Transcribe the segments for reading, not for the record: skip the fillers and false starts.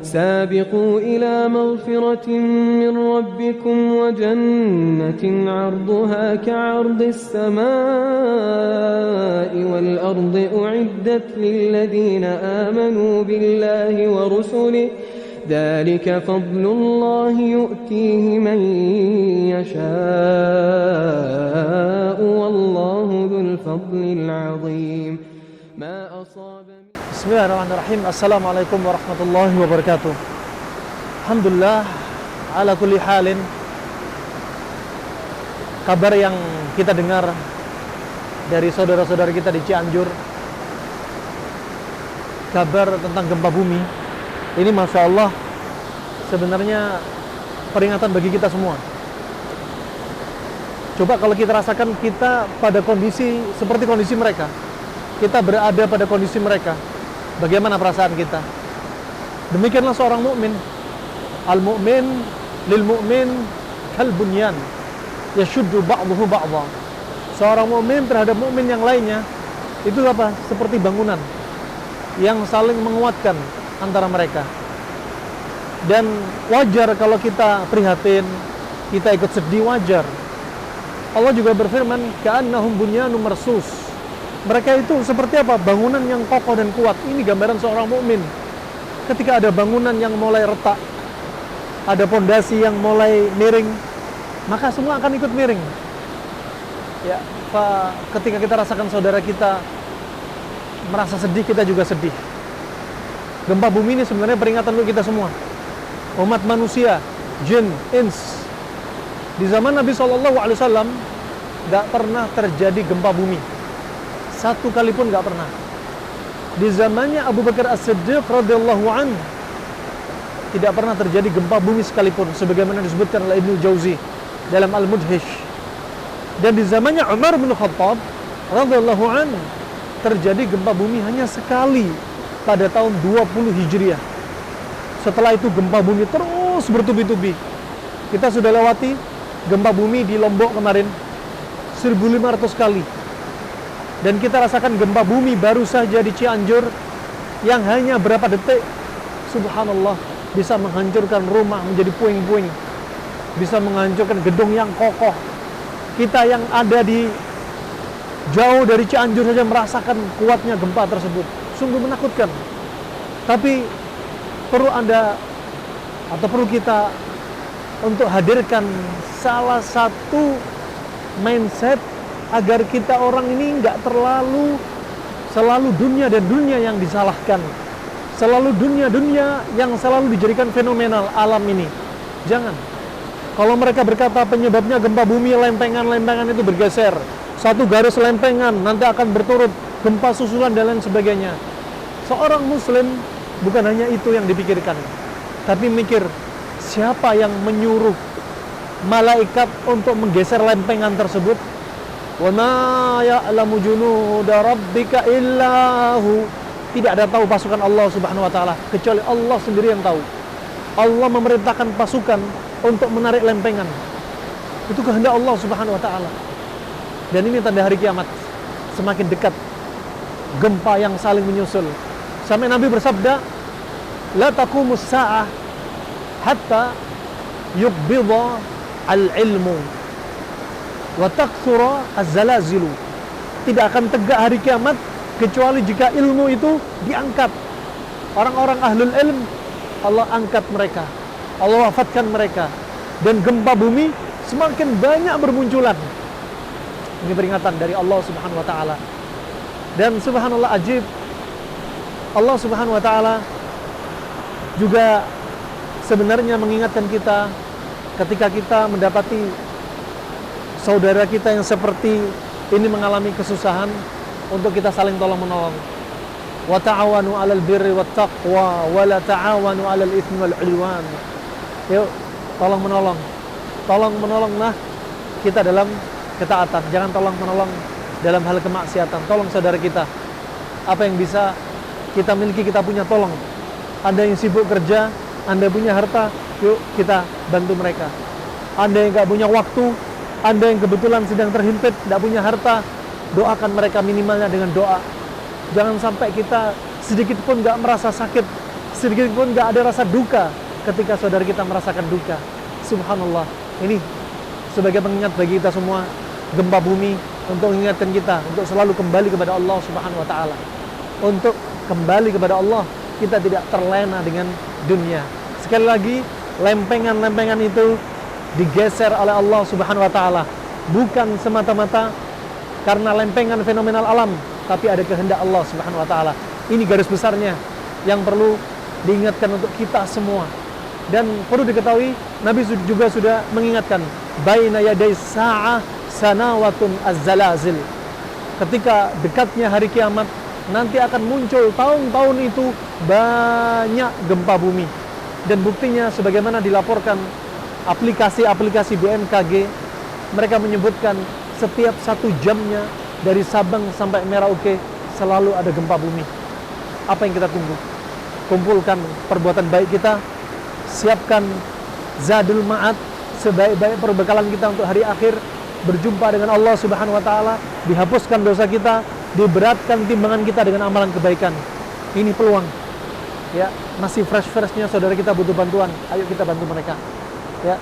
سابقوا إلى مغفرة من ربكم وجنة عرضها كعرض السماء والأرض أعدت للذين آمنوا بالله ورسله ذلك فضل الله يؤتيه من يشاء والله ذو الفضل العظيم ما أصاب Bismillahirrahmanirrahim. Assalamualaikum warahmatullahi wabarakatuh. Alhamdulillah ala kulli halin. Kabar yang kita dengar dari saudara-saudara kita di Cianjur, kabar tentang gempa bumi ini, Masya Allah, sebenarnya peringatan bagi kita semua. Coba kalau kita rasakan kita pada kondisi seperti kondisi mereka, kita berada pada kondisi mereka, bagaimana perasaan kita? Demikianlah seorang mukmin. Al-mu'min lil mu'min kal bunyan yashuddu ba'dahu ba'dha. Seorang mukmin terhadap mukmin yang lainnya itu apa? Seperti bangunan yang saling menguatkan antara mereka. Dan wajar kalau kita prihatin, kita ikut sedih, wajar. Allah juga berfirman, ka'annahum bunyanun marsus. Mereka itu seperti apa? Bangunan yang kokoh dan kuat. Ini gambaran seorang mukmin. Ketika ada bangunan yang mulai retak, ada pondasi yang mulai miring, maka semua akan ikut miring. Ya, ketika kita rasakan saudara kita merasa sedih, kita juga sedih. Gempa bumi ini sebenarnya peringatan untuk kita semua, umat manusia, jin, ins. Di zaman Nabi SAW nggak pernah terjadi gempa bumi. Satu kali pun nggak pernah. Di zamannya Abu Bakar As-Siddiq radhiyallahu anhu tidak pernah terjadi gempa bumi sekalipun, sebagaimana disebutkan oleh Ibnu Jauzi dalam Al-Mudhish. Dan di zamannya Umar bin Khattab radhiyallahu anhu terjadi gempa bumi hanya sekali pada tahun 20 Hijriah. Setelah itu gempa bumi terus bertubi-tubi. Kita sudah lewati gempa bumi di Lombok kemarin 1500 kali. Dan kita rasakan gempa bumi baru saja di Cianjur yang hanya berapa detik, subhanallah, bisa menghancurkan rumah menjadi puing-puing, bisa menghancurkan gedung yang kokoh. Kita yang ada di jauh dari Cianjur saja merasakan kuatnya gempa tersebut. Sungguh menakutkan. Tapi perlu Anda atau perlu kita untuk hadirkan salah satu mindset agar kita orang ini nggak selalu dunia dan dunia yang disalahkan, selalu dunia yang selalu dijadikan fenomenal alam ini. Jangan. Kalau mereka berkata penyebabnya gempa bumi, lempengan-lempengan itu bergeser, satu garis lempengan nanti akan berturut gempa susulan dan lain sebagainya. Seorang muslim bukan hanya itu yang dipikirkan, tapi mikir siapa yang menyuruh malaikat untuk menggeser lempengan tersebut. Wa ma ya'lamu junuda rabbika illahu. Tidak ada tahu pasukan Allah Subhanahu wa taala kecuali Allah sendiri yang tahu. Allah memerintahkan pasukan untuk menarik lempengan. Itu kehendak Allah Subhanahu wa taala. Dan ini tanda hari kiamat semakin dekat. Gempa yang saling menyusul. Sampai Nabi bersabda, la taqumus sa'ah hatta yuqbidha al-ilmu wa takthura az-zalazilu. Tidak akan tegak hari kiamat kecuali jika ilmu itu diangkat. Orang-orang ahlul ilm Allah angkat mereka, Allah wafatkan mereka, dan gempa bumi semakin banyak bermunculan. Ini peringatan dari Allah Subhanahu wa taala. Dan subhanallah ajib, Allah Subhanahu wa taala juga sebenarnya mengingatkan kita ketika kita mendapati saudara kita yang seperti ini mengalami kesusahan, untuk kita saling tolong-menolong. Wa ta'awanu 'alal birri wat taqwa wa la ta'awanu 'alal itsmi wal 'udwan. Yuk, tolong-menolong. Tolong-menolonglah kita dalam ketaatan, jangan tolong-menolong dalam hal kemaksiatan. Tolong saudara kita. Apa yang bisa kita miliki, kita punya, tolong. Anda yang sibuk kerja, Anda punya harta, yuk kita bantu mereka. Anda yang gak punya waktu, Anda yang kebetulan sedang terhimpit, gak punya harta, doakan mereka minimalnya dengan doa. Jangan sampai kita sedikit pun gak merasa sakit sedikit pun nggak ada rasa duka ketika saudara kita merasakan duka. Subhanallah. Ini sebagai pengingat bagi kita semua, gempa bumi untuk mengingatkan kita untuk selalu kembali kepada Allah Subhanahu wa taala. Untuk kembali kepada Allah, kita tidak terlena dengan dunia. Sekali lagi, lempengan-lempengan itu digeser oleh Allah Subhanahu wa taala, bukan semata-mata karena lempengan fenomenal alam, tapi ada kehendak Allah Subhanahu wa taala. Ini garis besarnya yang perlu diingatkan untuk kita semua. Dan perlu diketahui, Nabi juga sudah mengingatkan, baina yaday sa'ah sanawatun az-zalazil. Ketika dekatnya hari kiamat, nanti akan muncul tahun-tahun itu banyak gempa bumi. Dan buktinya sebagaimana dilaporkan aplikasi-aplikasi BMKG, mereka menyebutkan setiap 1 jamnya dari Sabang sampai Merauke selalu ada gempa bumi. Apa yang kita tunggu? Kumpulkan perbuatan baik kita, siapkan zadul ma'ad, sebaik-baik perbekalan kita untuk hari akhir, berjumpa dengan Allah Subhanahu wa taala, dihapuskan dosa kita, diberatkan timbangan kita dengan amalan kebaikan. Ini peluang. Ya, masih fresh-freshnya saudara kita butuh bantuan. Ayo kita bantu mereka. Ya.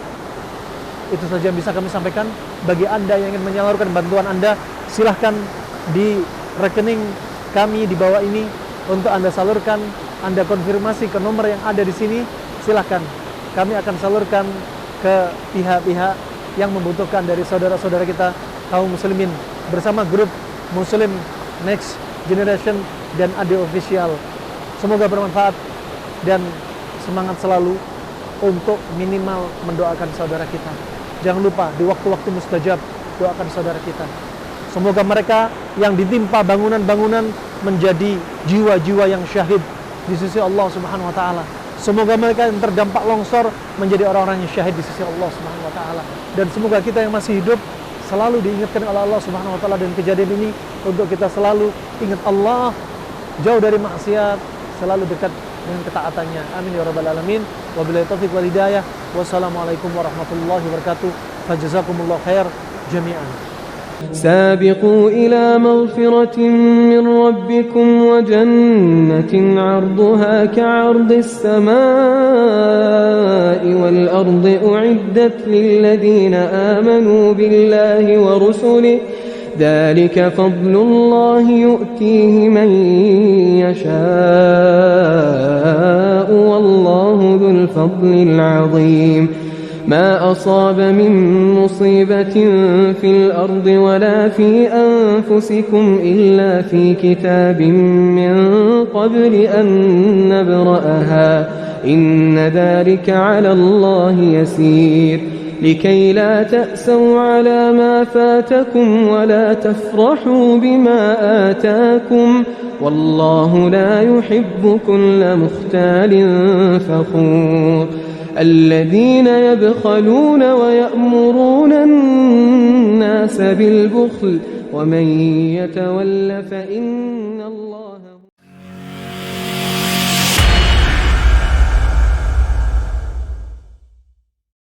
Itu saja yang bisa kami sampaikan. Bagi Anda yang ingin menyalurkan bantuan Anda, silahkan di rekening kami di bawah ini untuk Anda salurkan. Anda konfirmasi ke nomor yang ada di sini. Silahkan, kami akan salurkan ke pihak-pihak yang membutuhkan dari saudara-saudara kita kaum muslimin bersama grup Muslim Next Generation dan AD Official. Semoga bermanfaat dan semangat selalu untuk minimal mendoakan saudara kita. Jangan lupa di waktu-waktu mustajab doakan saudara kita. Semoga mereka yang ditimpa bangunan-bangunan menjadi jiwa-jiwa yang syahid di sisi Allah Subhanahu wa taala. Semoga mereka yang terdampak longsor menjadi orang-orang yang syahid di sisi Allah Subhanahu wa taala. Dan semoga kita yang masih hidup selalu diingatkan oleh Allah Subhanahu wa taala, dan kejadian ini untuk kita selalu ingat Allah, jauh dari maksiat, selalu dekat dengan ketaatannya. Amin ya rabbal alamin. Wabillahi taufiq wal hidayah. Wassalamualaikum warahmatullahi wabarakatuh. Fajazakumullahu khair jami'an. سابقوا إلى مغفرة من ربكم وجنة عرضها كعرض السماء والأرض أعدت للذين آمنوا بالله ورسله ذلك فضل الله يؤتيه من يشاء والله ذو الفضل العظيم ما أصاب من مصيبة في الأرض ولا في أنفسكم إلا في كتاب من قبل أن نبرأها إن ذلك على الله يسير لكي لا تأسوا على ما فاتكم ولا تفرحوا بما آتاكم والله لا يحب كل مختال فخور الذين يبخلون ويأمرون الناس بالبخل ومن يتول فإن الله